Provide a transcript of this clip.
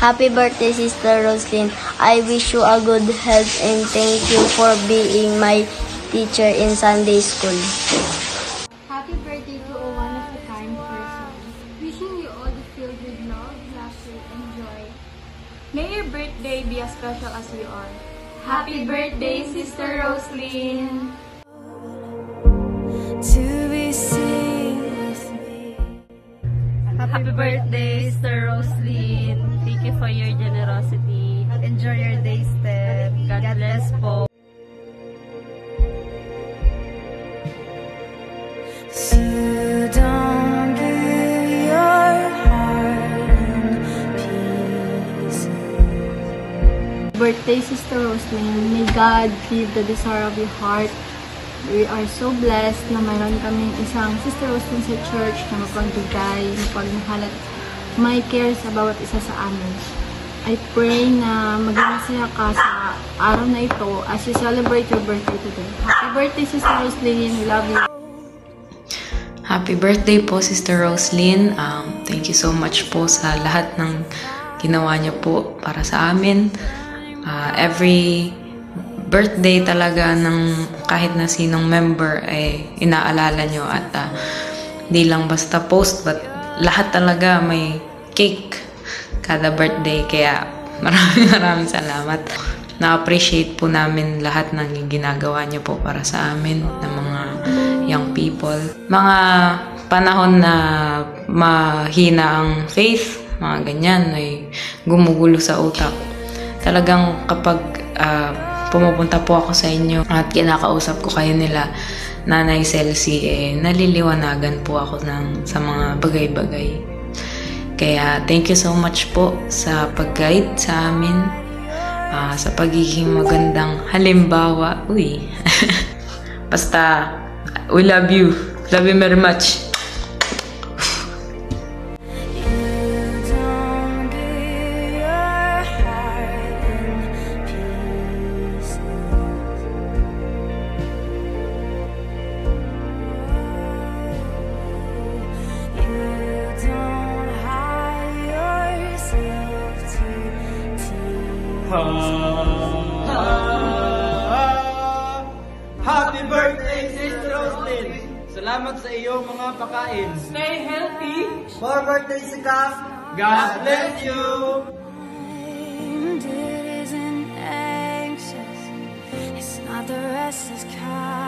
Happy birthday, Sister Roslyn. I wish you a good health and thank you for being my teacher in Sunday school. Happy birthday to a one-of-a-kind person. Wishing you all the filled with love, laughter, and joy. May your birthday be as special as we are. Happy birthday, Sister Roslyn! To be seen with me. Happy birthday, Sister Roslyn. Thank you for your generosity. Enjoy your day, Steph. God bless po. So don't give your heart in peace. Birthday, Sister Roslyn. May God give the desire of your heart. We are so blessed na mayroon kaming isang Sister Roslyn sa church na mapagbigay, mapagmahal at may care sa bawat isa sa amin. I pray na maging masaya ka sa araw na ito as you celebrate your birthday today. Happy birthday, Sister Roslyn. We love you. Happy birthday po, Sister Roslyn. Thank you so much po sa lahat ng ginawa niyo po para sa amin. Every birthday talaga ng kahit na sinong member ay inaalala nyo at di lang basta post but lahat talaga may cake kada birthday, kaya maraming salamat. Na-appreciate po namin lahat ng ginagawa nyo po para sa amin ng mga young people. Mga panahon na mahina ang faith, mga ganyan ay gumugulo sa utak. Talagang kapag pumupunta po ako sa inyo at kinakausap ko kayo nila Nanay Celsi, naliliwanagan po ako sa mga bagay-bagay. Kaya thank you so much po sa pag-guide sa amin, sa pagiging magandang halimbawa. Uy! Basta, we love you. Love you very much. Happy birthday, Sister Roslyn! Salamat sa iyong mga pakain. Stay healthy. More birthdays to come. God bless you! It isn't anxious. It's not the restless kind.